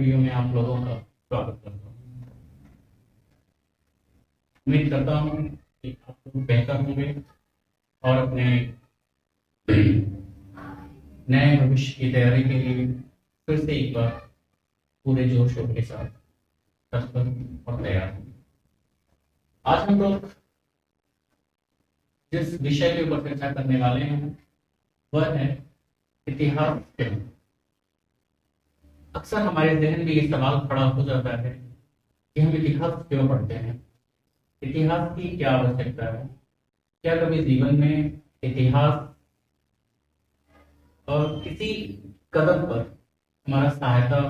Video में आप लोगों का स्वागत करता हूँ। उम्मीद करता हूँ कि आप लोग बेहतर होंगे और अपने नए भविष्य की तैयारी के लिए फिर से एक बार पूरे जोर शोर के साथ तत्पर और तैयार होंगे। आज हम लोग जिस विषय के ऊपर चर्चा करने वाले हैं वह है इतिहास फिल्म। अक्सर हमारे जहन में ये सवाल खड़ा हो जाता है कि हम इतिहास क्यों पढ़ते हैं, इतिहास की क्या आवश्यकता है, क्या कभी जीवन में इतिहास और किसी कदम पर हमारा सहायता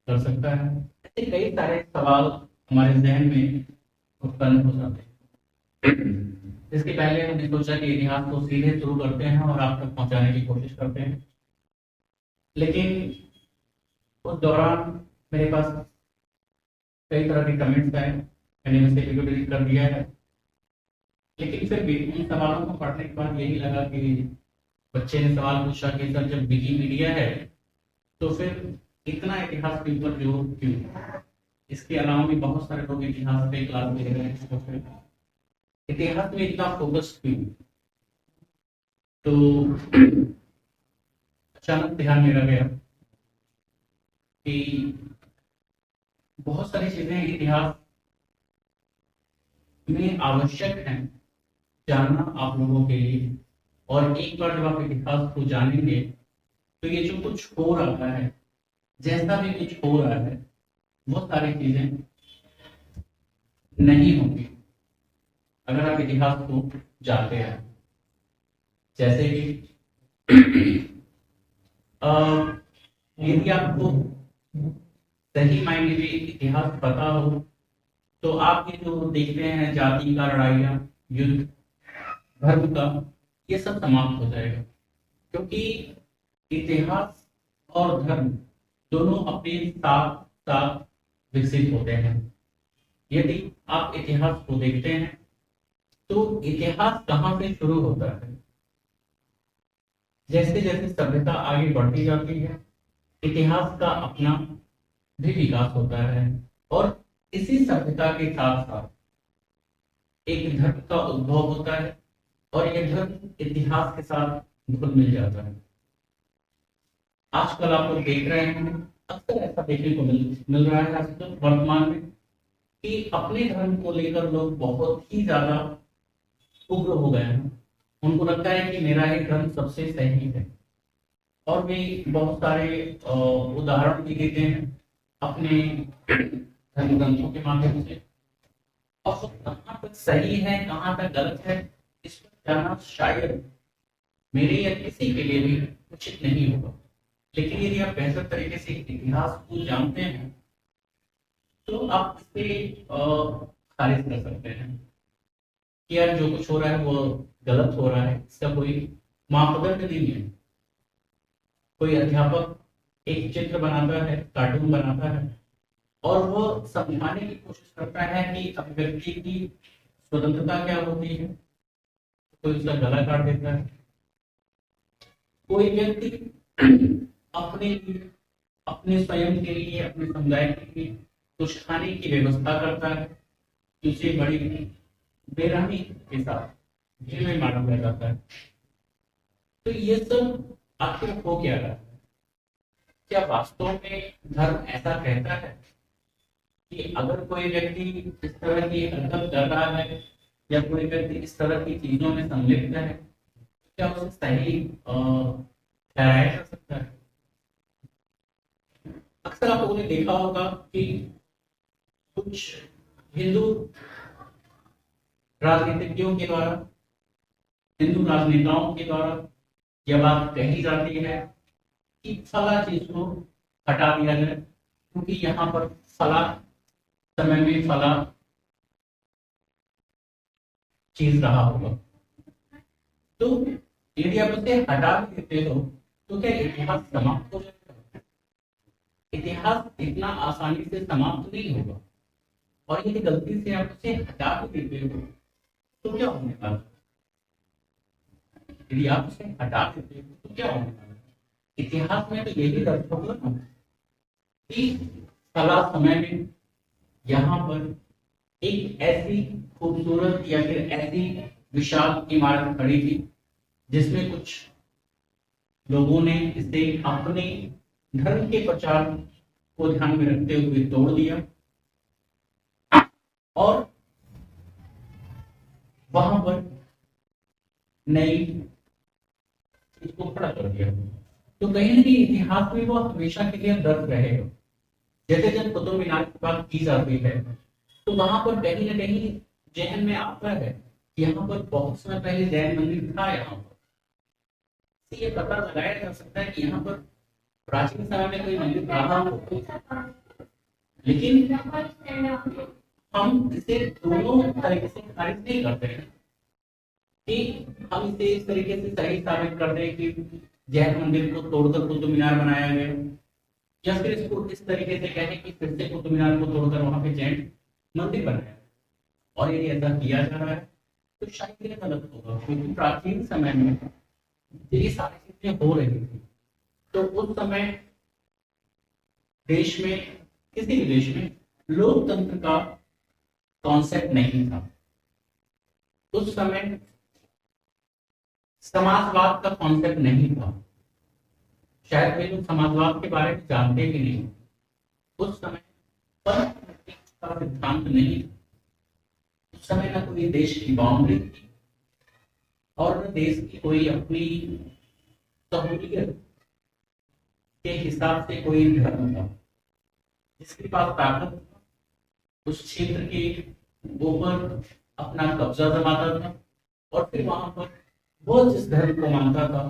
कर सकता है। ऐसे कई सारे सवाल हमारे जहन में उत्पन्न हो जाते हैं। इसके पहले हमने सोचा कि इतिहास को सीधे शुरू करते हैं और आप तक पहुंचाने की कोशिश करते हैं, लेकिन उस दौरान मेरे पास कई तरह के कमेंट्स आए, मैंने उसे वीडियो डिलीट कर दिया है। लेकिन फिर भी इन सवालों को पढ़ने के बाद यही लगा कि बच्चे ने सवाल पूछा कि सर जब विकिमीडिया है तो फिर इतना इतिहास के ऊपर जोर क्यों? इसके अलावा भी बहुत सारे लोग इतिहास पे क्लास ले रहे हैं, तो फिर इतिहास में इतना फोकस क्यों? तो अचानक ध्यान मेरा गया कि बहुत सारी चीजें इतिहास में आवश्यक हैं जानना आप लोगों के लिए, और एक बार जब आप इतिहास को जानेंगे तो ये जो कुछ हो रहा है, जैसा भी कुछ हो रहा है, वो सारी चीजें नहीं होंगी अगर आप इतिहास को जानते हैं। जैसे कि यदि आपको सही मायने में इतिहास पता हो तो आप ये जो देखते हैं जाति का लड़ाइयाँ, युद्ध, धर्म का, ये सब समाप्त हो जाएगा, क्योंकि इतिहास और धर्म दोनों अपने साथ साथ विकसित होते हैं। यदि आप इतिहास को देखते हैं तो इतिहास कहाँ से शुरू होता है? जैसे जैसे सभ्यता आगे बढ़ती जाती है, इतिहास का अपना भी विकास होता है, और इसी सभ्यता के साथ साथ एक धर्म का उद्भव होता है, और यह धर्म इतिहास के साथ घुल मिल जाता है। आजकल आप लोग देख रहे हैं, अक्सर ऐसा देखने को मिल रहा है आजकल वर्तमान में कि अपने धर्म को लेकर लोग बहुत ही ज्यादा उग्र हो गए हैं। उनको लगता है कि मेरा ही धर्म सबसे सही है, और वे बहुत सारे उदाहरण भी देते हैं अपने धर्म ग्रंथों के माध्यम से। और वो कहाँ तक सही है कहाँ तक गलत है इस पर जानना शायद मेरे या किसी के लिए भी उचित नहीं होगा। लेकिन यदि आप बेहतर तरीके से इतिहास को जानते हैं तो आप इसे खारिज कर सकते हैं कि यार जो कुछ हो रहा है वो गलत हो रहा है, इसका कोई मापदंड नहीं है। कोई अध्यापक एक चित्र बनाता है, कार्टून बनाता है, और वो समझाने की कोशिश करता है कि अभिव्यक्ति की स्वतंत्रता क्या होती है, कोई उसका गला काट देता है। कोई व्यक्ति अपने लिए, अपने स्वयं के लिए, अपने समुदाय के लिए कुछ खाने की व्यवस्था करता है, उसे बड़ी बेरहमी के साथ जेल में मारा जाता है। तो ये सब आखिर हो क्या रहा है? क्या वास्तव में धर्म ऐसा कहता है कि अगर कोई व्यक्ति इस तरह की हरकत कर रहा है या कोई व्यक्ति इस तरह की चीजों में संलिप्त है, तो क्या उसे सही ठहराया जा सकता है? अक्सर आप लोगों ने देखा होगा कि कुछ हिंदू राजनीतिज्ञों के द्वारा, हिंदू राजनेताओं के द्वारा यह बात कही जाती है कि फला चीज को हटा दिया जाए, क्योंकि यहाँ पर फला समय में फला चीज रहा होगा। तो यदि आप उसे हटा भी देते हो तो क्या इतिहास समाप्त हो जाएगा? इतिहास इतना आसानी से समाप्त नहीं होगा, और यदि गलती से आप उसे हटा भी देते हो तो क्या होने वाला है? यदि आप उसे हटा देते हो तो क्या होने वाला है? इतिहास में तो यही दर्ज होगा ना कि कला समय में यहाँ पर एक ऐसी खूबसूरत या फिर ऐसी विशाल इमारत खड़ी थी जिसमें कुछ लोगों ने इसे अपने धर्म के प्रचार को ध्यान में रखते हुए तोड़ दिया और वहां पर नई चीज को खड़ा कर दिया। तो कहीं ना कहीं इतिहास में वो हमेशा के लिए दर्द रहेगा। जैसे जब कुतुब मीनार की बात की जाती है तो वहां पर कहीं ना कहीं जहन में आता है कि यहाँ पर बहुत समय पहले जैन मंदिर था। यहाँ पर ये पता लगाया जा सकता है कि यहाँ पर प्राचीन समय में कोई मंदिर रहा हो, लेकिन हम इसे दोनों तरीके से खारिज नहीं करते हैं कि हम इसे इस तरीके से सही साबित कर दें कि जैन मंदिर को तोड़कर कुतुब मीनार बनाया गया, या फिर इसको इस तरीके से कहें कि फिर से कुतुब मीनार को तोड़कर वहां पे जैन मंदिर बनाया। और यदि ऐसा किया जा रहा है तो शायद ये गलत होगा, क्योंकि प्राचीन समय में ये सारी चीजें हो रही थी। तो उस समय देश में, किसी भी देश में लोकतंत्र का कॉन्सेप्ट नहीं था। उस समय समाजवाद का कॉन्सेप्ट नहीं था। शायद वे लोग समाजवाद के बारे में जानते भी नहीं। उस समय का सिद्धांत नहीं। उस समय ना कोई देश की बाउंड्री थी और न देश की कोई अपनी सहूलियत के हिसाब से कोई धर्म था। जिसके पास ताकत उस क्षेत्र के ऊपर अपना कब्जा जमाता था और फिर वहां पर वो जिस धर्म को मानता था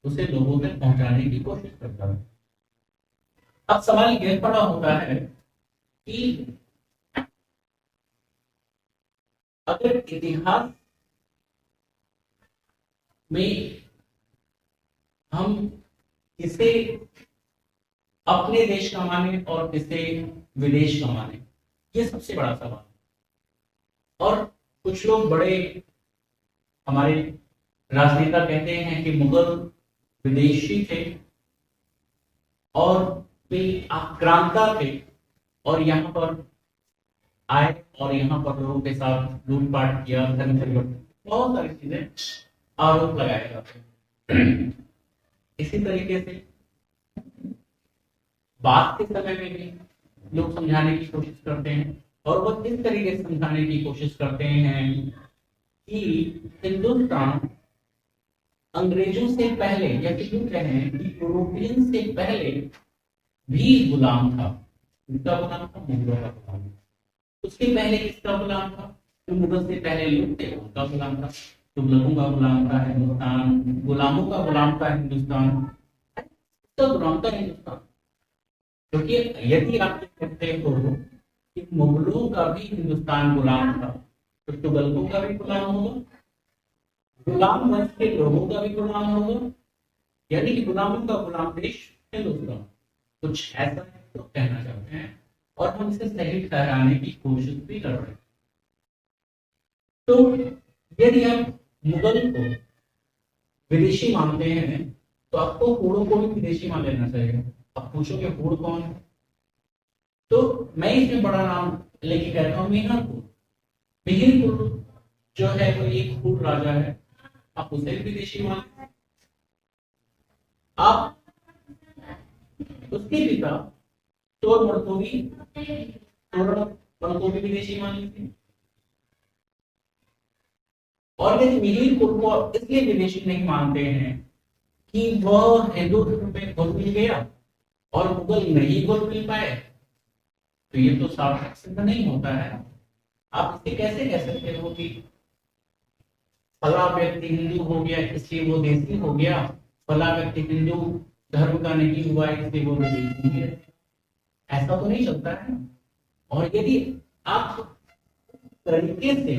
उसे लोगों तक पहुंचाने की कोशिश करता था। अब सवाल यह खड़ा होता है कि अगर इतिहास में हम किसे अपने देश का माने और किसे विदेश का माने, ये सबसे बड़ा सवाल। और कुछ लोग बड़े हमारे राजनेता कहते हैं कि मुगल विदेशी थे और वे आक्रांता थे और यहाँ पर आए और यहाँ पर लोगों के साथ लूटपाट किया, धर्म परिवर्तन, बहुत सारी चीजें आरोप लगाए जाते हैं। इसी तरीके से बात के समय में भी लोग समझाने की कोशिश करते हैं और वो इस तरीके से समझाने की कोशिश करते हैं कि हिंदुस्तान अंग्रेजों से पहले या यूं कहें कि यूरोपियन से पहले भी गुलाम था। किसका गुलाम था? मुगलों का गुलाम। उसके पहले किसका गुलाम था? जो मुगल से पहले लोग थे उनका गुलाम था। तुगलकों का गुलाम था हिंदुस्तान, गुलामों का गुलाम था हिंदुस्तान, तो गुलाम था हिंदुस्तान। क्योंकि यदि आप कहते हो कि मुगलों का भी हिंदुस्तान गुलाम था तो तुगलकों का भी गुलाम होगा, गुलाम वंश के लोगों का भी गुलाम होगा, यानी कि गुलामों का गुलाम देश हिंदुस्तान। कुछ ऐसा तो कहना चाहते हैं और हम इसे सही ठहराने की कोशिश भी कर रहे हैं। तो यदि आप मुगल को विदेशी मानते हैं तो आपको हूणों को भी विदेशी मान लेना चाहिए। अब पूछोगे हूण कौन है, तो मैं इसमें बड़ा नाम लेके कहता हूँ मिहिरपुर। मिहिरपुर जो है वो एक हूण राजा है, आप उसे भी विदेशी मान। आप उसके पिता चोर मर्दों भी विदेशी मान लीजिए। और यदि मिहिरपुर को इसलिए विदेशी नहीं मानते हैं कि वह हिंदू धर्म में घुल मिल गया और मुगल नहीं घुल मिल पाए, तो ये तो साफ सिद्ध नहीं होता है। आप इसे कैसे कह सकते हो कि फला व्यक्ति हिंदू हो गया इसलिए वो देसी हो गया, फला व्यक्ति हिंदू धर्म का नहीं हुआ इसलिए वो विदेशी है? ऐसा तो नहीं चलता है। और यदि आप तरीके से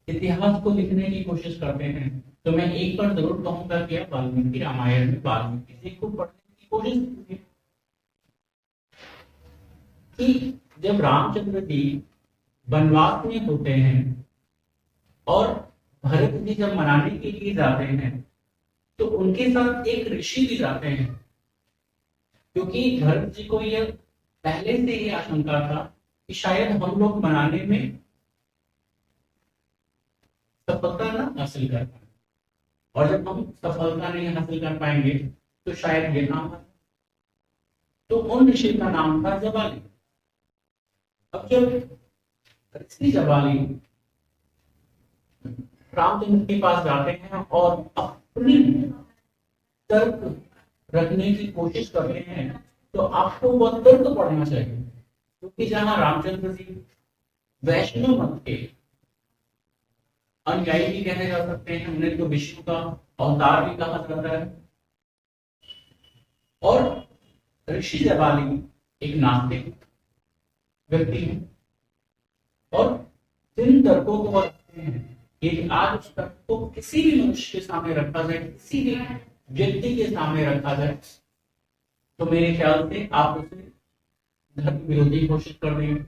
इतिहास को लिखने की कोशिश करते हैं तो मैं एक बार जरूर कहूंगा कि आप वाल्मीकि रामायण में वाल्मीकि जी को पढ़ने की कोशिश कीजिए कि जब रामचंद्र जी वनवास में होते हैं और भरत जी जब मनाने के लिए जाते हैं तो उनके साथ एक ऋषि भी जाते हैं क्योंकि भरत जी को यह पहले से ही आशंका था कि शायद हम लोग मनाने में सफलता न हासिल कर पाए, और जब हम सफलता नहीं हासिल कर पाएंगे तो शायद ये नाम, तो उन ऋषि का नाम था जबाली। अब जब ऋषि जबाली रामचंद्र के पास जाते हैं और अपनी तर्क रखने की कोशिश करते हैं, तो आपको वह तर्क पढ़ना चाहिए, क्योंकि जहां रामचंद्र जी वैष्णव मत के अनुयायी भी कहे जा सकते हैं, उन्हें तो विष्णु का अवतार भी कहा जाता है, और ऋषि जबाली एक नास्तिक व्यक्ति है, और जिन तर्कों को वह रखते हैं, यदि आज उस तर्क को किसी भी मनुष्य के सामने रखा जाए, किसी भी व्यक्ति के सामने रखा जाए, तो मेरे ख्याल से आप उसे धर्म विरोधी घोषित कर देंगे,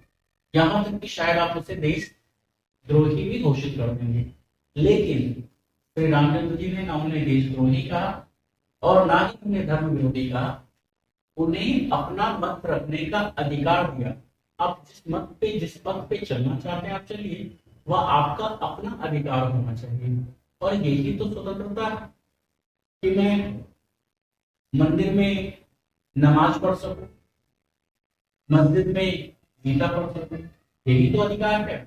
यहां तक कि शायद आप उसे देश द्रोही भी घोषित कर देंगे। लेकिन श्री रामचंद्र जी ने ना उन्हें देशद्रोही कहा और ना ही उन्हें धर्म विरोधी कहा, उन्हें अपना मत रखने का अधिकार दिया। आप जिस मत पे, जिस पथ पे चलना चाहते हैं आप चलिए, वह आपका अपना अधिकार होना चाहिए। और यही तो स्वतंत्रता है कि मैं मंदिर में नमाज पढ़ सकूं, मस्जिद में गीता पढ़ सकूं, यही तो अधिकार है,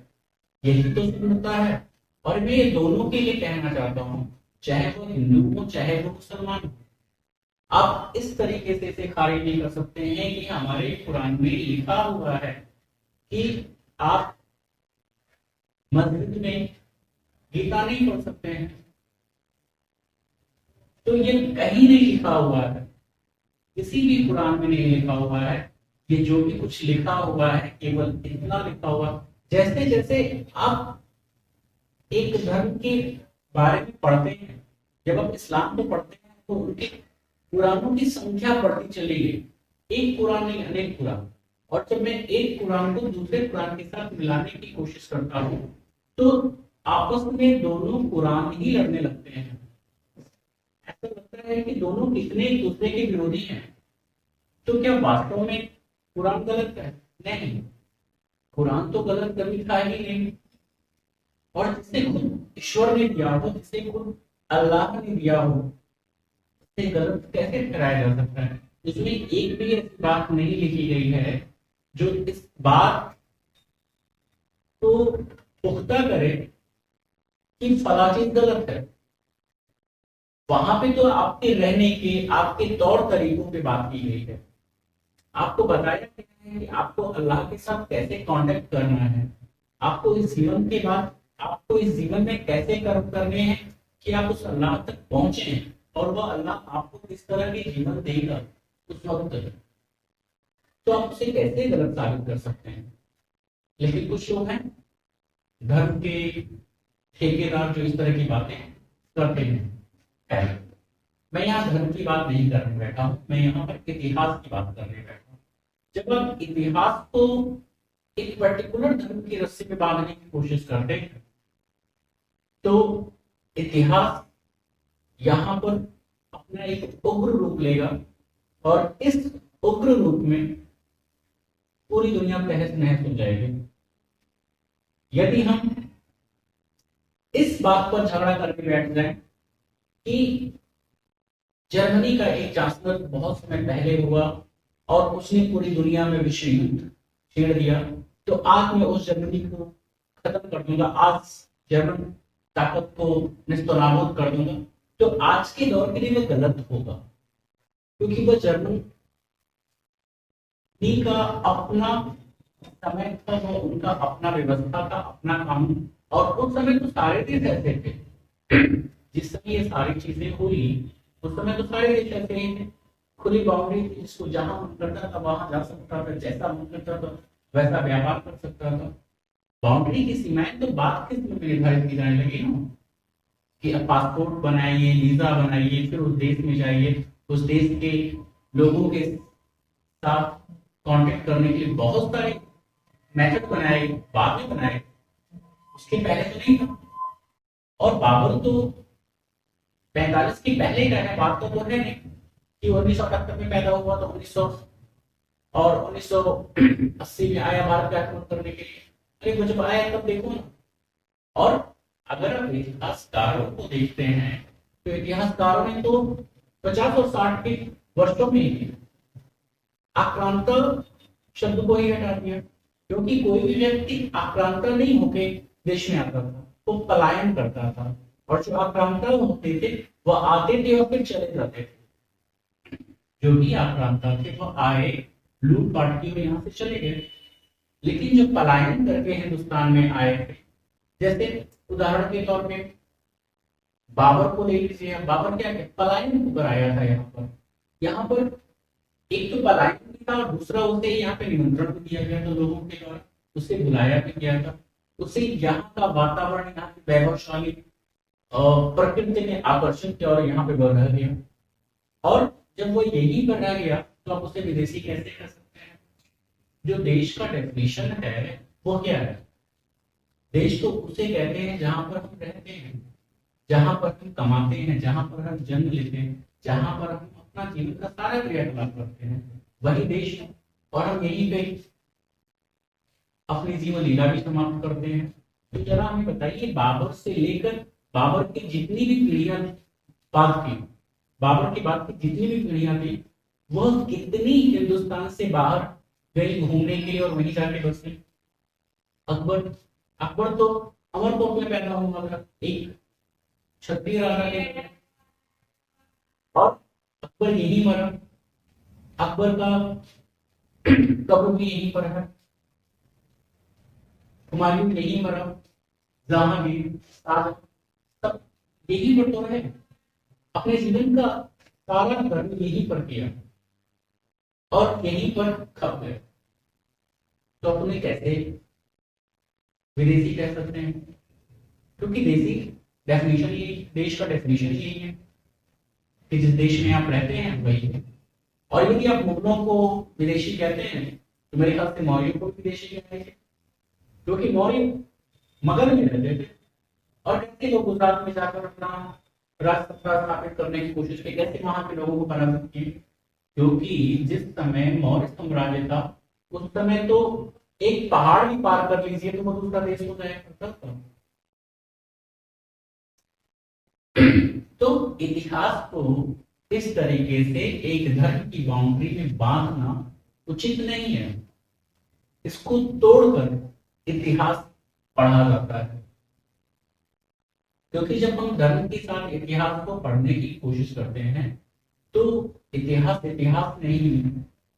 यही तो स्वतंत्रता है। और मैं ये दोनों के लिए कहना चाहता हूं, चाहे वो हिंदू हो चाहे वो मुसलमान हो, आप इस तरीके से इसे खारिज नहीं कर सकते हैं कि हमारे कुरान में लिखा हुआ है कि आप मस्जिद में गीता नहीं पढ़ सकते हैं। तो ये कहीं नहीं लिखा हुआ है, किसी भी कुरान में नहीं लिखा हुआ है। ये जो भी कुछ लिखा हुआ है केवल इतना लिखा हुआ, जैसे जैसे आप एक धर्म के बारे में पढ़ते हैं, जब आप इस्लाम को पढ़ते हैं तो उनके कुरानों की संख्या बढ़ती चली गई, एक कुरान नहीं अनेक कुरान। और जब मैं एक कुरान को दूसरे कुरान के साथ मिलाने की कोशिश करता हूँ, तो आपस में दोनों कुरान ही लड़ने लगते हैं। ऐसा लगता है कि दोनों कितने एक दूसरे के विरोधी हैं। तो क्या वास्तव में कुरान गलत है? नहीं, कुरान तो गलत कभी था ही नहीं। और जिसे खुद ईश्वर ने दिया हो, जिसे खुद अल्लाह ने दिया हो, उसे गलत कैसे ठहराया जा सकता है? इसमें एक भी ऐसी बात नहीं लिखी गई है जो इस बात को पुख्ता करे कि फला चीज गलत है। वहां पे तो आपके रहने के, आपके तौर तरीकों पे बात की गई है। आपको बताया गया है कि आपको अल्लाह के साथ कैसे कांटेक्ट करना है, आपको इस जीवन के बाद आपको इस जीवन में कैसे कर्म करने हैं कि आप उस अल्लाह तक पहुंचे, और वह अल्लाह आपको किस तरह के जीवन देगा उस वक्त। तो आप उसे कैसे गलत साबित कर सकते हैं? लेकिन कुछ लोग हैं धर्म के ठेकेदार जो इस तरह की बातें करते हैं। मैं यहाँ धर्म की बात नहीं करने बैठा हूँ, मैं यहाँ पर इतिहास की बात करने बैठा हूँ। जब आप इतिहास को एक पर्टिकुलर धर्म की रस्सी में बांधने की कोशिश करते हैं, तो इतिहास यहाँ पर अपना एक उग्र रूप लेगा, और इस उग्र रूप में पूरी दुनिया तहस नहस हो जाएगी। यदि हम इस बात पर झगड़ा करके बैठ जाएं कि जर्मनी का एक चांसलर बहुत समय पहले हुआ और उसने पूरी दुनिया में विश्व युद्ध छेड़ दिया, तो आज मैं उस जर्मनी को खत्म कर दूंगा, आज जर्मन ताकत को निस्तनाबूद कर दूंगा, तो आज के दौर के लिए वह गलत होगा, क्योंकि वह जर्मनी का अपना समय था, वो उनका अपना व्यवस्था था, अपना कानून। और उस समय तो सारे देश ऐसे थे, जिस समय ये सारी चीजें हुई उस समय तो सारे देश ऐसे ही थे। खुली बाउंड्री थी, जिसको जहां मन करता था वहां जा सकता था, जैसा मन करता था वैसा व्यापार कर सकता था। बाउंड्री की सीमाएं तो बात किस में निर्धारित की जाने लगी ना, कि अब पासपोर्ट बनाइए, वीजा बनाइए, फिर उस देश में जाइए, उस देश के लोगों के साथ कांटेक्ट करने के लिए बहुत सारे मेथड बनाए, बाद में बनाए, उसके पहले तो नहीं था। और बाबर तो 45 के पहले का है, बात तो है नहीं। कि 1978 में पैदा हुआ तो 1980 में आया भारत का आक्रमण करने के लिए। अरे वो जब आया तब देखो ना। और अगर आप इतिहासकारों को देखते हैं तो इतिहासकारों ने तो 50 और 60 के वर्षों में ही आक्रांता शब्द को ही हटा दिया, क्योंकि कोई भी व्यक्ति आक्रांता नहीं होके देश में आता था, वो पलायन करता था। और जो आक्रांता होते थे वह आते थे और फिर चले जाते थे। जो भी आक्रांता थे वह आए, लूटपाट की और यहाँ से चले गए। लेकिन जो पलायन करके हिंदुस्तान में आए थे, जैसे उदाहरण के तौर पे बाबर को ले लीजिए। बाबर क्या पलायन होकर आया था यहाँ पर एक तो पलायन भी था और दूसरा उसे यहाँ पे निमंत्रण भी दिया गया था लोगों के द्वारा, उसे बुलाया भी गया था। उसे यहाँ का वातावरण, यहाँ की वैभवशाली प्रकृति ने आकर्षित किया और यहाँ पे बढ़ गया। और जब वो यही बढ़ गया तो आप उसे विदेशी कैसे कर सकते हैं? जो देश का डेफिनेशन है वो क्या है? देश तो उसे कहते हैं जहां पर हम रहते हैं, जहां पर हम कमाते हैं, जहां पर हम जन्म लेते हैं, जहां पर हम अपना जीवन का सारा क्रियाकलाप करते हैं, वही देश है। और हम यहीं पे अपनी जीवन लीला भी समाप्त करते हैं। तो जरा हमें बताइए, बाबर से लेकर बाबर की जितनी भी पीढ़ियां बाद की, बाबर के बाद की जितनी भी पीढ़ियां थी, वह कितनी हिंदुस्तान से बाहर गई घूमने के लिए और वहीं जाके बसी। अकबर अकबर तो अमरकोट में पैदा हुआ था, एक क्षत्रिय राजा के, और अकबर यही मरा। अकबर का कब्र भी यहीं पर है। हुमायूं यहीं मरा, जहांगीर, शाहजहां सब यहीं पर तो रहे। अपने जीवन का सारा कर्म यहीं पर किया और यहीं पर खप गए। तो अपने कैसे विदेशी कह सकते हैं? क्योंकि देशी डेफिनेशन यही, देश का डेफिनेशन यही है कि जिस देश में आप रहते हैं वही है। और यदि आप मुगलों को विदेशी कहते हैं तो मेरे ख्याल से मौर्यों को भी विदेशी कहेंगे, क्योंकि मौर्य मगध में रहते थे और कैसे लोग गुजरात में जाकर अपना राष्ट्र स्थापित करने की कोशिश की, कैसे वहां के लोगों को पराजित किए। क्योंकि जिस समय मौर्य साम्राज्य था उस समय तो एक पहाड़ भी पार कर लीजिए तो वो दूसरा देश हो जाया करता था। तो इतिहास को इस तरीके से एक धर्म की बाउंड्री में बांधना उचित नहीं है। इसको तोड़कर इतिहास पढ़ा जाता है, क्योंकि जब हम धर्म के साथ इतिहास को पढ़ने की कोशिश करते हैं तो इतिहास इतिहास नहीं,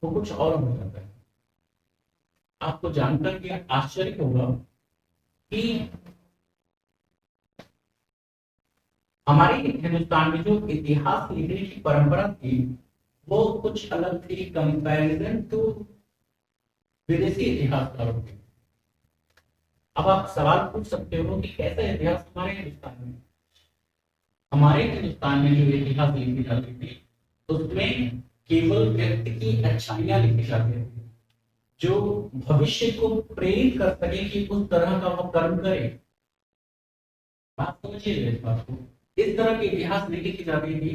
वो कुछ और हो जाता है। आपको जानकर के आश्चर्य होगा कि हमारे हिंदुस्तान में जो इतिहास लिखने की परंपरा थी वो कुछ अलग थी कंपैरिजन टू विदेशी इतिहासकारों की। अब आप सवाल पूछ सकते हो कि कैसा इतिहास हमारे हिंदुस्तान में? हमारे हिंदुस्तान में जो इतिहास लिखी जाती थी उसमें केवल व्यक्ति की अच्छाइयां लिखी जाती थी, जो भविष्य को प्रेरित कर सके कि उस तरह का वो कर्म करे। बात समझिए इस बात को। इस तरह के इतिहास नहीं लिखी जाती थी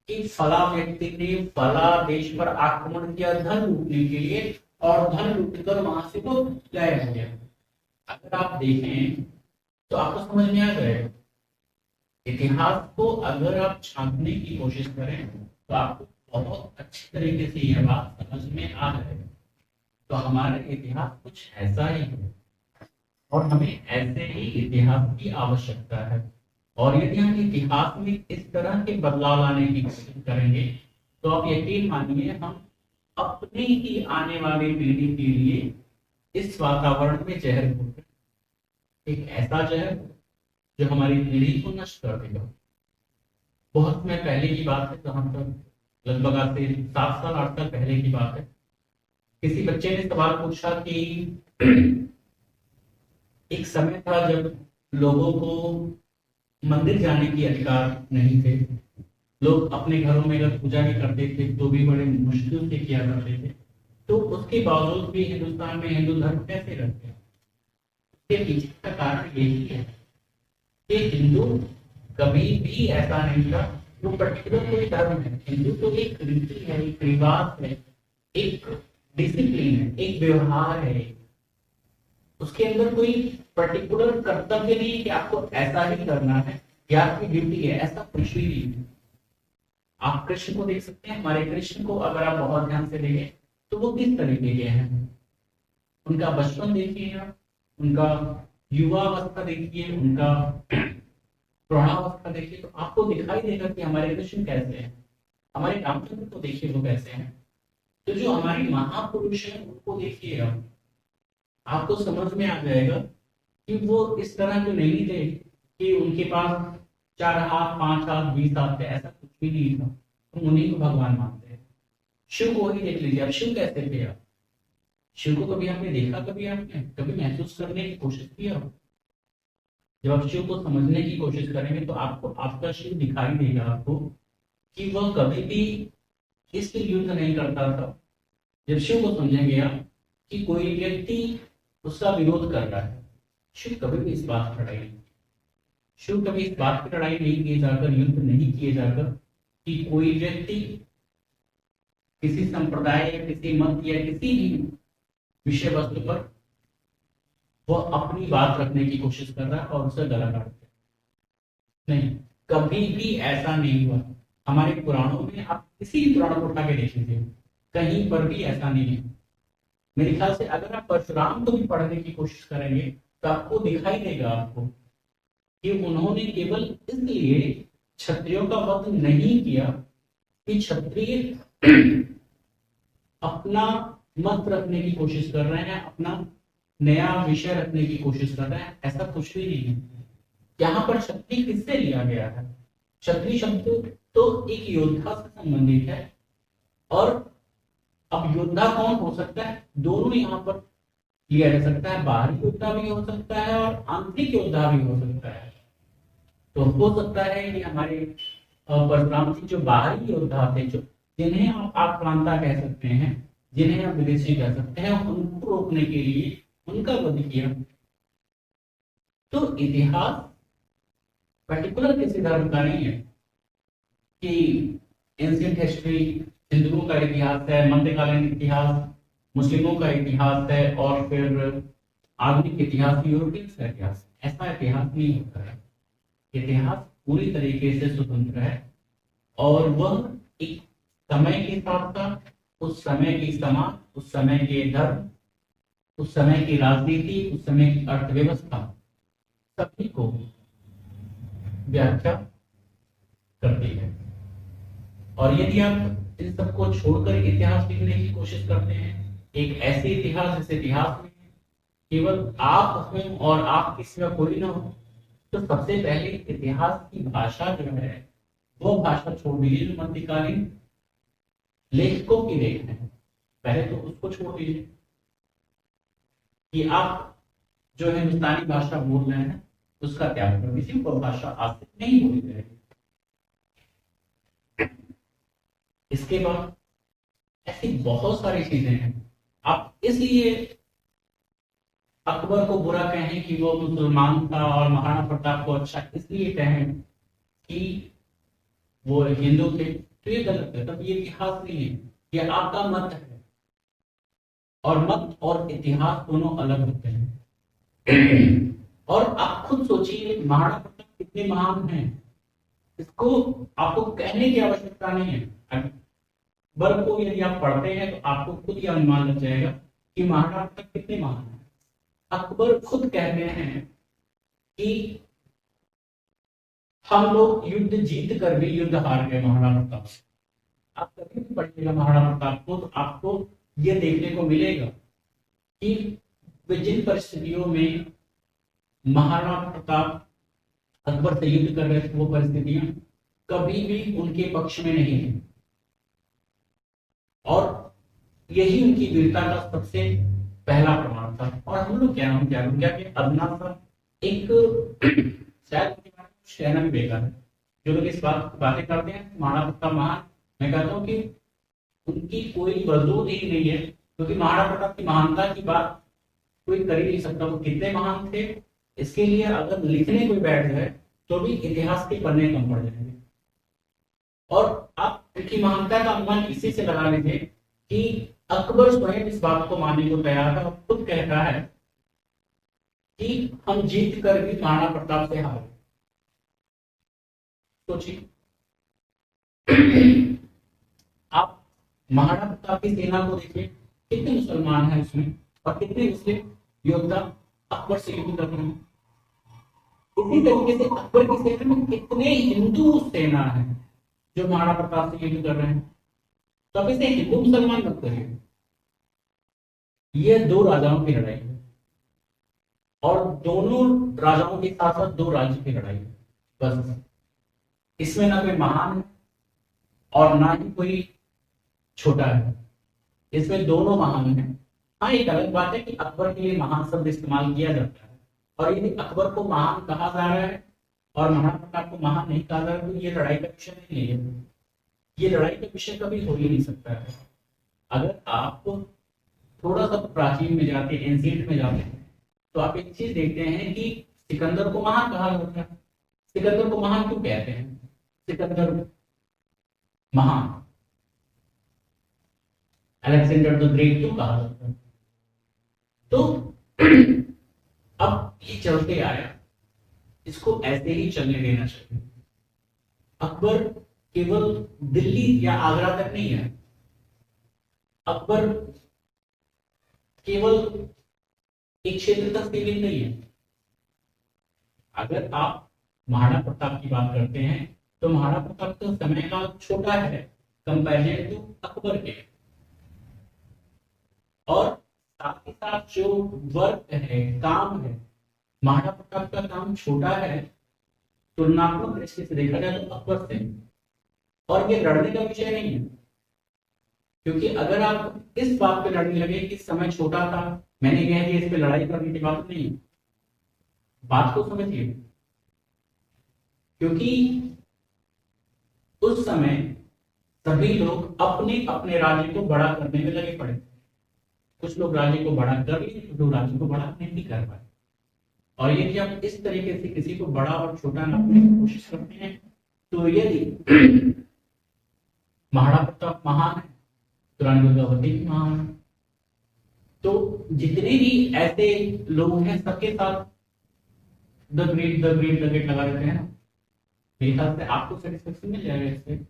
कि फला व्यक्ति ने फला देश पर आक्रमण किया धन लूटने के लिए और धन लूटकर वहां से वो गायब हो गया। अगर आप देखें तो आपको समझ में आ जाएगा। इतिहास को अगर आप छापने की कोशिश करें तो आपको बहुत अच्छी तरीके से यह बात समझ में आ जाएगा। तो हमारा इतिहास कुछ ऐसा ही है और हमें ऐसे ही इतिहास की आवश्यकता है। और यदि हम इतिहास में इस तरह के बदलाव लाने की कोशिश करेंगे तो आप यकीन मानिए हम अपने ही आने वाली पीढ़ी के लिए इस वातावरण में जहर घोल, एक ऐसा जहर जो हमारी पीढ़ी को नष्ट कर देगा। बहुत समय पहले की बात है, जहां तक लगभग आज से 7 साल 8 साल पहले की बात है, किसी बच्चे ने सवाल पूछा कि एक समय था जब लोगों को मंदिर जाने की अधिकार नहीं थे, लोग अपने घरों में अगर पूजा भी करते थे तो भी बड़े मुश्किल से किया करते थे। तो उसके बावजूद भी हिंदुस्तान में हिंदू धर्म कैसे रहते हैं? इसके पीछे का कारण यही है कि हिंदू कभी भी ऐसा नहीं था वो पर्टिकुलर कोई धर्म है। हिंदू तो एक रीति है, एक रिवाज है, एक डिसिप्लिन है, एक व्यवहार है। उसके अंदर कोई पर्टिकुलर कर्तव्य नहीं है कि आपको ऐसा ही करना है या आपकी ड्यूटी है, ऐसा कुछ भी नहीं है। आप कृष्ण को देख सकते हैं, हमारे कृष्ण को अगर आप बहुत ध्यान से देखें तो वो किस तरीके के हैं। उनका बचपन देखिए आप, उनका युवावस्था देखिए, उनका प्रौढ़ावस्था देखिए, तो आपको दिखाई देगा कि हमारे कृष्ण कैसे हैं। हमारे रामचंद्र को देखिए वो कैसे हैं। तो जो हमारे महापुरुष हैं उनको देखिए आप, आपको समझ में आ जाएगा कि वो इस तरह के नहीं थे कि उनके पास 4 हाथ 5 हाथ 20 हाथ थे, ऐसा कुछ भी नहीं था। हम उन्हीं को भगवान मानते हैं। शिव को ही देख लीजिए, अब शिव कैसे थे आप? शिव को कभी आपने देखा, कभी आपने कभी महसूस करने की कोशिश की हो? जब आप शिव को समझने की कोशिश करेंगे तो आपको आपका शिव दिखाई देगा आपको कि वह कभी भी इसलिए युद्ध नहीं करता था। जब शिव को समझेंगे आप कि कोई व्यक्ति उसका विरोध कर रहा है, शिव कभी भी इस बात की लड़ाई नहीं, शिव कभी इस बात की लड़ाई नहीं किए जाकर, युद्ध नहीं किए जाकर कि कोई व्यक्ति किसी संप्रदाय या किसी मत या किसी भी विषय वस्तु पर वह अपनी बात रखने की कोशिश कर रहा है और उसे गला काट दिया। नहीं, कभी भी ऐसा नहीं हुआ। हमारे पुराणों में आप किसी भी पुराण को उठा के देख लीजिए, कहीं पर भी ऐसा नहीं है। मेरे ख्याल से अगर आप परशुराम को भी पढ़ने की कोशिश करेंगे तो आपको दिखाई देगा आपको कि उन्होंने केवल इसलिए क्षत्रियों का वध नहीं किया कि क्षत्रिय अपना मत रखने की कोशिश कर रहे हैं, अपना नया विषय रखने की कोशिश कर रहे हैं, ऐसा कुछ भी नहीं है। यहाँ पर क्षत्रिय किससे लिया गया है? क्षत्रिय शब्द तो एक योद्धा से संबंधित है। और अब योद्धा कौन हो सकता है? दोनों यहाँ पर लिया जा सकता है, बाहरी योद्धा भी हो सकता है और आंतरिक योद्धा भी हो सकता है। तो हो सकता है कि हमारे परशुराम जी जो बाहरी योद्धा थे, जो जिन्हें आप प्रांता कह सकते हैं, जिन्हें आप विदेशी कह सकते हैं, उनको रोकने के लिए उनका वध किया। तो इतिहास पर्टिकुलर किसी धर्म का नहीं है कि एंशिएंट हिस्ट्री हिंदुओं का इतिहास है, मध्यकालीन इतिहास मुस्लिमों का इतिहास है और फिर आधुनिक इतिहास यूरोपियंस का इतिहास। ऐसा इतिहास नहीं होता है। इतिहास पूरी तरीके से स्वतंत्र है और वह एक समय के साथ साथ उस समय की समाज, उस समय के धर्म, उस समय की राजनीति, उस समय की अर्थव्यवस्था सभी को व्याख्या करती है। और यदि आप इन सबको छोड़कर इतिहास लिखने की कोशिश करते हैं, एक ऐसे इतिहास जिस इतिहास में केवल आप हो और आपके सिवा कोई ना हो, तो सबसे पहले इतिहास की भाषा जो है वो भाषा छोड़ दीजिए जो मध्यकालीन लेखकों की लेख है। पहले तो उसको छोड़ दीजिए कि आप जो हिंदुस्तानी भाषा बोल रहे हैं उसका त्याग कर दीजिए, वो भाषा आज से नहीं बोली जाएगी। इसके बाद ऐसी बहुत सारी चीजें हैं। आप इसलिए अकबर को बुरा कहें कि वो मुसलमान था और महाराणा प्रताप को अच्छा इसलिए कहें कि वो हिंदू थे, तो ये गलत है। तब ये इतिहास नहीं है, ये आपका मत है। और मत और इतिहास दोनों अलग होते हैं। और आप खुद सोचिए महाराणा प्रताप कितने महान हैं, इसको आपको कहने की आवश्यकता नहीं है। अकबर को यदि आप पढ़ते हैं तो आपको खुद यह अनुमान लग जाएगा कि महाराणा प्रताप कितने महान हैं। अकबर खुद कहते हैं कि हम लोग युद्ध जीत कर भी युद्ध हार गए महाराणा प्रताप से। आप कभी भी पढ़िएगा महाराणा प्रताप को तो आपको यह देखने को मिलेगा कि जिन परिस्थितियों में महाराणा प्रताप अकबर से युद्ध कर रहे थे, वो परिस्थितियां कभी भी उनके पक्ष में नहीं थी। और यही उनकी वीरता का सबसे पहला प्रमाण था। और हम लोग क्या अदना सा एक शायद कहना भी बेकार है जो लोग इस बातें करते हैं महाराणा प्रताप महान। मैं कहता हूँ कि उनकी कोई वजूद ही नहीं है, क्योंकि महाराणा प्रताप की महानता की बात कोई कर ही नहीं सकता। वो कितने महान थे इसके लिए अगर लिखने कोई बैठ जाए तो भी इतिहास के पन्ने कम पड़ जाएंगे। और आप इनकी महानता का अनुमान इसी से लगा लीजिए कि अकबर स्वयं इस बात को मानने को तैयार है और खुद कहता है कि हम जीत कर भी महाराणा प्रताप से हारे। सोचिए, आप महाराणा प्रताप की सेना को देखिए, कितने मुसलमान हैं उसमें और कितने मुस्लिम योद्धा अकबर से युद्ध कर रहे हैं। इसी तरीके से अकबर की सेना में कितने हिंदू सेना है जो महाराणा प्रताप से युद्ध कर रहे हैं। तो अब इसे हिंदू मुसलमान मत करिए, ये दो राजाओं की लड़ाई है और दोनों राजाओं के साथ साथ दो राज्य की लड़ाई है। बस इसमें ना कोई महान है और ना ही कोई छोटा है, इसमें दोनों महान है। हाँ, एक अलग बात है कि अकबर के लिए महान शब्द इस्तेमाल किया जाता है और यदि अकबर को महान कहा जा रहा है और महाराणा प्रताप को महान नहीं कहा जा रहा है तो ये लड़ाई का विषय नहीं है, ये लड़ाई का विषय कभी हो ही नहीं सकता है। अगर आप थोड़ा सा प्राचीन में जाते, एंशिएंट में जाते हैं, तो आप एक चीज देखते हैं कि सिकंदर को महान कहा जाता है। सिकंदर को महान क्यों कहते हैं? सिकंदर महान, अलेक्जेंडर द ग्रेट क्यों कहा जाता है? तो अब ये चलते आया, इसको ऐसे ही चलने देना चाहिए। अकबर केवल दिल्ली या आगरा तक नहीं है, अकबर केवल एक क्षेत्र तक सीमित नहीं है। अगर आप महाराणा प्रताप की बात करते हैं तो महाराणा प्रताप का समय का छोटा है कंपेरिजन टू अकबर के, और साथ ही साथ जो वर्क है, काम है, महाराणा प्रताप का काम छोटा है तुलनात्मक दृष्टि से देखा जाए तो अकबर से। और ये लड़ने का विषय नहीं है, क्योंकि अगर आप इस बात पे लड़ने लगे कि समय छोटा था, मैंने कह दिया, इस पे लड़ाई करने की बात नहीं है। बात को समझिए, क्योंकि उस समय सभी लोग अपने अपने राज्य को बड़ा करने में लगे पड़े थे। कुछ लोग राज्य को बड़ा कर लिए, कुछ लोग राज्य को बड़ा नहीं कर पाए। और यदि हम इस तरीके से किसी को बड़ा और छोटा नापने की कोशिश करते हैं तो यदि महाराणा प्रताप महान है तो रानी दुर्गावती भी महान है। तो जितने भी ऐसे लोग हैं सबके साथ the great the great the great लगा देते हैं। मेरे ख्याल से आपको सेटिस्फेक्शन मिल जाएगा इससे।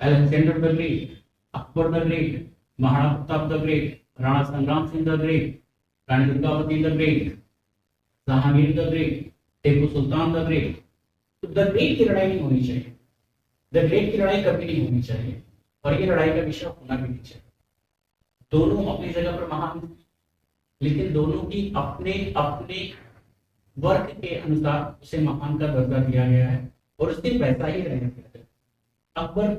Alexander the great, Akbar the great, Maharana Pratap the great, Rana Sangram Singh the great, Rani Durgavati the great, Jahangir the great, Tipu Sultan the great. तो द ग्रेट की लड़ाई नहीं होनी चाहिए, द ग्रेट की लड़ाई कभी नहीं होनी चाहिए और ये लड़ाई का विषय होना भी नहीं चाहिए। दोनों अपनी जगह पर महान हैं, लेकिन दोनों की अपने अपने वर्ग के अनुसार उसे महान का दर्जा दिया गया है और उससे वैसा ही रहना चाहिए। अकबर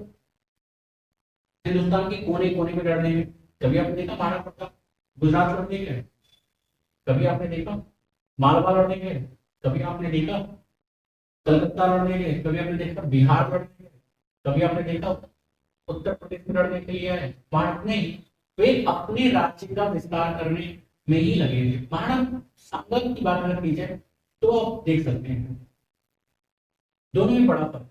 हिंदुस्तान के कोने कोने में लड़ने में, कभी आपने देखा महाराणा प्रताप गुजरात लड़ने गए? कभी आपने देखा मालवा लड़ने गए? कभी आपने देखा कलकत्ता लड़ने गए? कभी आपने देखा बिहार लड़ने गए? कभी आपने देखा उत्तर प्रदेश में लड़ने के लिए आए? महाराणा नहीं, वे अपने राज्य का विस्तार करने में ही लगे थे। महाराणा संगत की बात अगर की जाए तो आप देख सकते हैं दोनों में बड़ा फर्क।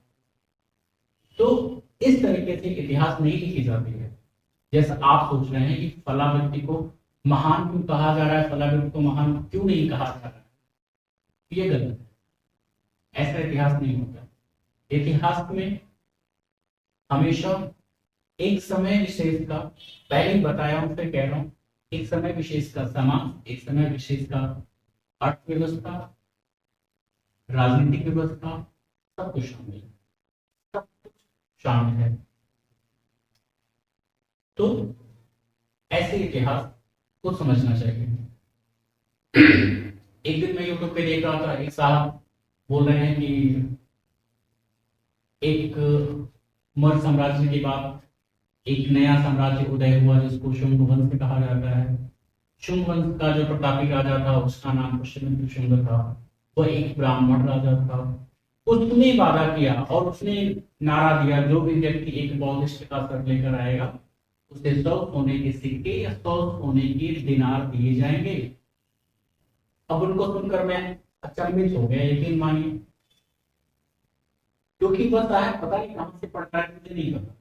तो इस तरीके से इतिहास नहीं लिखी जाती है जैसा आप सोच रहे हैं कि फला व्यक्ति को महान क्यों कहा जा रहा है, फला व्यक्ति को महान क्यों नहीं कहा जा रहा है। ये गलत है, ऐसा इतिहास नहीं होता। इतिहास में हमेशा एक समय विशेष का, पहले ही बताया हूं फिर कह रहा हूं, एक समय विशेष का समाज, एक समय विशेष का अर्थव्यवस्था, राजनीतिक व्यवस्था, सब कुछ शामिल है, सब कुछ शामिल है। तो ऐसे इतिहास को समझना चाहिए। एक दिन मैं यूट्यूब पे देख रहा था, एक साहब बोल रहे हैं कि एक मौर्य साम्राज्य के बाद एक नया साम्राज्य उदय हुआ जिसको शुंग वंश कहा जाता है। शुंग वंश का जो प्रतापी राजा था उसका नाम पुष्यमित्र शुंग था। वह एक ब्राह्मण राजा था। उसने वादा किया और उसने नारा दिया, जो भी व्यक्ति एक बौद्धिस्ट का सर लेकर आएगा उसे 100 सोने के सिक्के या 100 सोने के दिनार दिए जाएंगे। अब उनको सुनकर मैं अचंभित हो गया, यकीन मानिए। क्योंकि वह साहब पता नहीं कहां से पढ़कर आए, मुझे नहीं पता।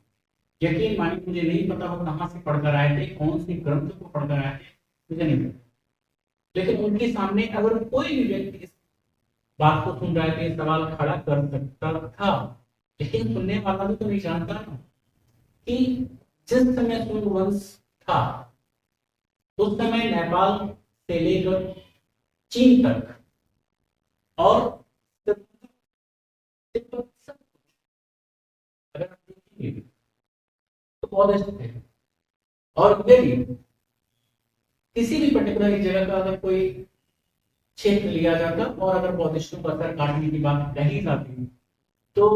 यकीन मानिए मुझे नहीं पता वो कहां से पढ़कर आए थे, कौन से ग्रंथ को पढ़कर आए थे, मुझे नहीं पता। लेकिन उनके सामने अगर कोई भी व्यक्ति इस बात को सुन रहा है, तो सवाल खड़ा कर सकता था। लेकिन सुनने वाला भी तो नहीं जानता ना कि जिस समय सुंग वंश था उस समय नेपाल से लेकर चीन तक और तिब्बत सब अगर आप देखेंगे तो बहुत अच्छे थे। और यदि किसी भी पर्टिकुलर जगह का अगर कोई क्षेत्र लिया जाता और अगर बौद्धिस्टों का सर काटने की बात कही जाती तो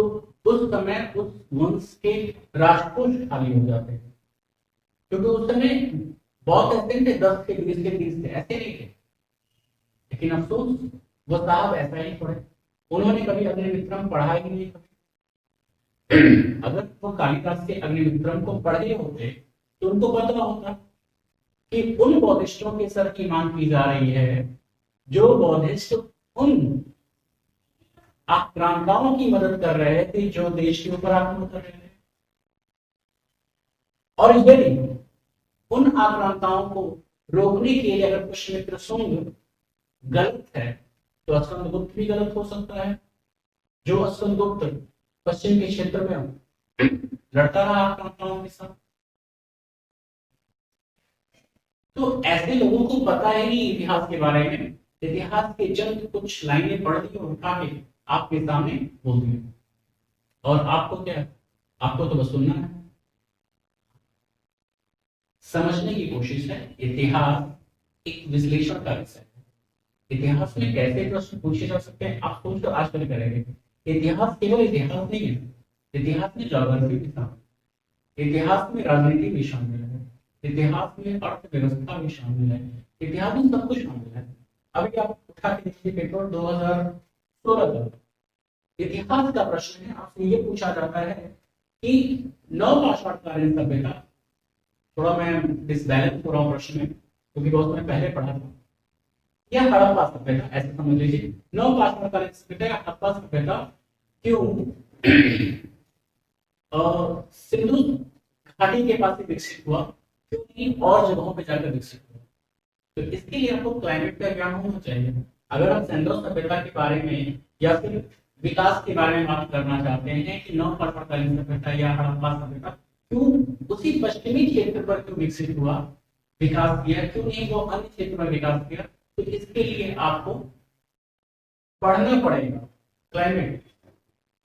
उस समय उस वंश के राजकोष खाली हो जाते थे, क्योंकि उस समय बहुत ऐसे थे, 10 थे, 20 थे, 30 थे, ऐसे नहीं थे। लेकिन अफसोस वो साहब ऐसा ही पढ़े, उन्होंने कभी अग्निमित्रम पढ़ा ही नहीं कभी। अगर वो कालिदास के अग्निमित्रम को पढ़े होते तो उनको पता होता कि उन बौद्धिस्टों के सर की मांग की जा रही है जो बौद्धिस्ट उन आक्रांताओं की मदद कर रहे थे जो देश के ऊपर आक्रमण कर रहे थे। और यदि उन आक्रांताओं को रोकने के लिए अगर पुष्यमित्र शुंग गलत है तो अस्कंदगुप्त भी गलत हो सकता है, जो अस्कंदगुप्त पश्चिम के क्षेत्र में लड़ता रहा आक्रांताओं के साथ। तो ऐसे लोगों को पता ही नहीं इतिहास के बारे में, इतिहास के जंग कुछ लाइनें पढ़ दी और उठा के आपके सामने बोल दिया। और आपको क्या, आपको तो बस सुनना है, समझने की कोशिश है। इतिहास एक विश्लेषण का विषय है। इतिहास में कैसे प्रश्न पूछे जा सकते हैं आप सोच कर आज कल करेंगे। इतिहास केवल इतिहास नहीं है, इतिहास में ज्योग्राफी भी शामिल, इतिहास में राजनीति भी शामिल है, इतिहास में अर्थव्यवस्था भी शामिल है, इतिहास में सब कुछ शामिल है। अभी आप उठा के देखिए पेपर 2016 का इतिहास का प्रश्न है, आपसे ये पूछा जाता है कि नवपाषाणकालीन सभ्यता, थोड़ा मैं डिसबैलेंस हो रहा हूँ प्रश्न में क्योंकि बहुत मैं पहले पढ़ा था, या हड़प्पा सभ्यता, ऐसे समझ लीजिए नवपाषाणकालीन सभ्यता या हड़प्पा सभ्यता क्यों सिंधु घाटी के पास ही विकसित हुआ, क्यों नहीं और जगहों पे जाकर विकसित हुआ। तो इसके लिए आपको क्लाइमेट का ज्ञान होना चाहिए। अगर आप सिंधु सभ्यता के बारे में या फिर विकास के बारे में बात करना चाहते हैं कि नवपाषाणकालीन सभ्यता या हड़प्पा सभ्यता क्यों उसी पश्चिमी क्षेत्र पर क्यों विकसित हुआ, विकास किया, क्यों नहीं वो अन्य क्षेत्र में विकास किया, तो इसके लिए आपको पढ़ना पड़ेगा क्लाइमेट,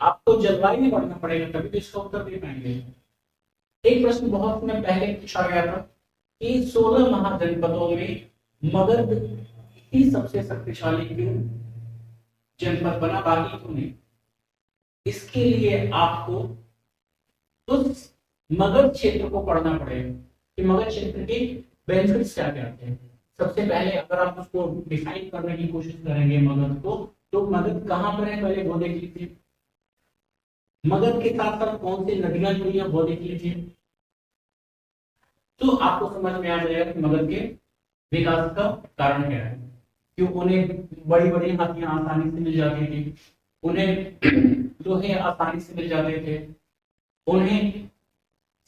आपको जलवायु में पढ़ना पड़ेगा, तभी तो इसका उत्तर दे पाएंगे। एक प्रश्न बहुत में पहले पूछा गया था कि 16 महाजनपदों में मगध ही सबसे शक्तिशाली क्यों जनपद बना, बाकी क्यों नहीं। इसके लिए आपको उस मगध क्षेत्र को पढ़ना पड़ेगा कि मगध क्षेत्र के बेनिफिट्स क्या क्या थे। सबसे पहले अगर आप उसको डिफाइन करने की कोशिश करेंगे मगध को, तो मगध कहाँ पर है पहले वो देख लीजिए, मगध के साथ साथ कौन सी नदियां जुड़ी हैं वो देख लीजिए, तो आपको समझ में आ जाएगा कि मगध के विकास का कारण क्या है। क्यों उन्हें बड़ी बड़ी हाथियां आसानी से मिल जाती थी, उन्हें लोहे आसानी से मिल जाते थे, उन्हें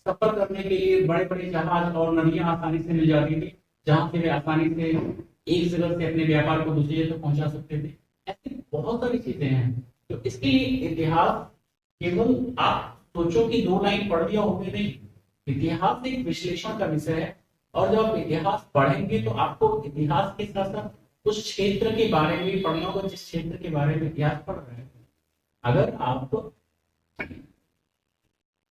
सफर करने के लिए बड़े बड़े जहाज और नदियां आसानी से मिल जाती थी, जहां से वे आसानी से एक जगह से अपने व्यापार को दूसरी जगह पहुंचा सकते थे। ऐसी बहुत सारी चीजें हैं। तो इसके लिए इतिहास केवल आप सोचो कि 2 लाइन पढ़ दिया हो गया, नहीं, इतिहास एक विश्लेषण का विषय है। और जब आप इतिहास पढ़ेंगे तो आपको इतिहास के साथ साथ उस क्षेत्र के बारे में भी पढ़ना होगा जिस क्षेत्र के बारे में इतिहास पढ़ रहे हैं। अगर आप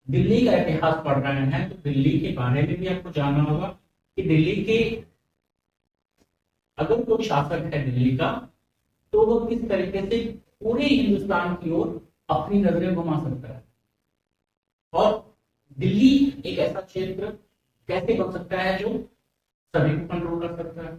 दिल्ली का इतिहास पढ़ रहे हैं तो दिल्ली के बारे में भी आपको जानना होगा कि दिल्ली के अगर कोई शासक है दिल्ली का तो वो किस तरीके से पूरे हिंदुस्तान की ओर अपनी नजरें घुमा सकता है, और दिल्ली एक ऐसा क्षेत्र कैसे बन सकता है जो सभी को कंट्रोल कर सकता है।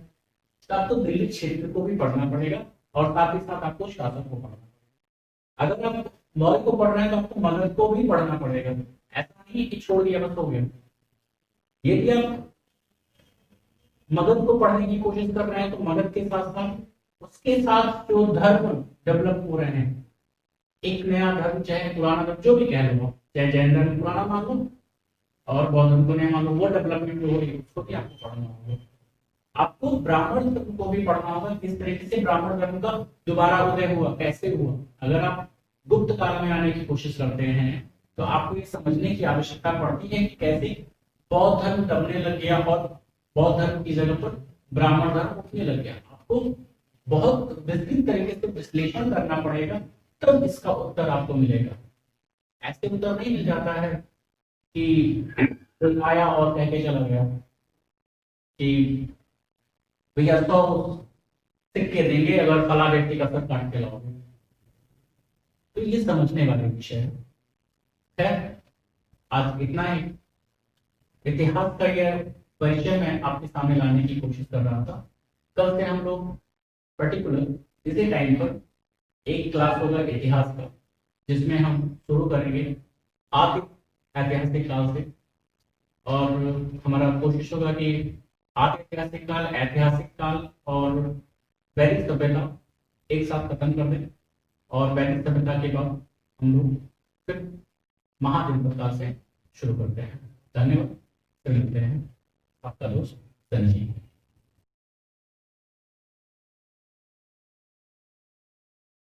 तो आपको दिल्ली क्षेत्र को भी पढ़ना पड़ेगा और साथ ही साथ आपको शासक को पढ़ना पड़ेगा। अगर आप मौर्य को पढ़ रहे हैं तो आपको मगध को भी पढ़ना पड़ेगा, ऐसा नहीं कि छोड़ दिया बस हो गया। यदि आप मगध को पढ़ने की कोशिश कर रहे हैं तो मगध के साथ साथ उसके साथ जो धर्म डेवलप हो रहे हैं एक नया धर्म, चाहे पुराना धर्म जो भी कह लो, चाहे जैन धर्म पुराना मान लो और बौद्ध धर्म को नया मान लो, वो डेवलपमेंट जो हो रही है उसको भी आपको पढ़ना होगा। आपको ब्राह्मण धर्म को भी पढ़ना होगा, किस तरीके से ब्राह्मण धर्म का दोबारा उदय हुआ, कैसे हुआ। अगर आप गुप्त काल में आने की कोशिश करते हैं तो आपको ये समझने की आवश्यकता पड़ती है कि कैसे बौद्ध धर्म दबने लग गया और बौद्ध धर्म की जगह पर ब्राह्मण धर्म उठने लग गया। आपको बहुत विस्तृत तरीके से विश्लेषण करना पड़ेगा, तब इसका उत्तर आपको मिलेगा। ऐसे उत्तर नहीं मिल जाता है कि कोई आया और कह के चला गया कि भैया 100 सिक्के देंगे अगर फला व्यक्ति का सर काट के लाओगे। तो ये समझने वाले विषय है। आज इतना ही इतिहास का यह परिचय मैं आपके सामने लाने की कोशिश कर रहा था। कल से हम लोग पर्टिकुलर इसी टाइम पर एक क्लास होगा इतिहास का, जिसमें हम शुरू करेंगे आदि ऐतिहासिक काल से, और हमारा कोशिश होगा कि आदि ऐतिहासिक काल और वैदिक सभ्यता एक साथ खत्म कर दें, और वैदिक सभ्यता के बाद हम लोग फिर महाद्वीप काल से शुरू करते हैं। धन्यवाद। फिर मिलते हैं। आपका दोस्त संजीव।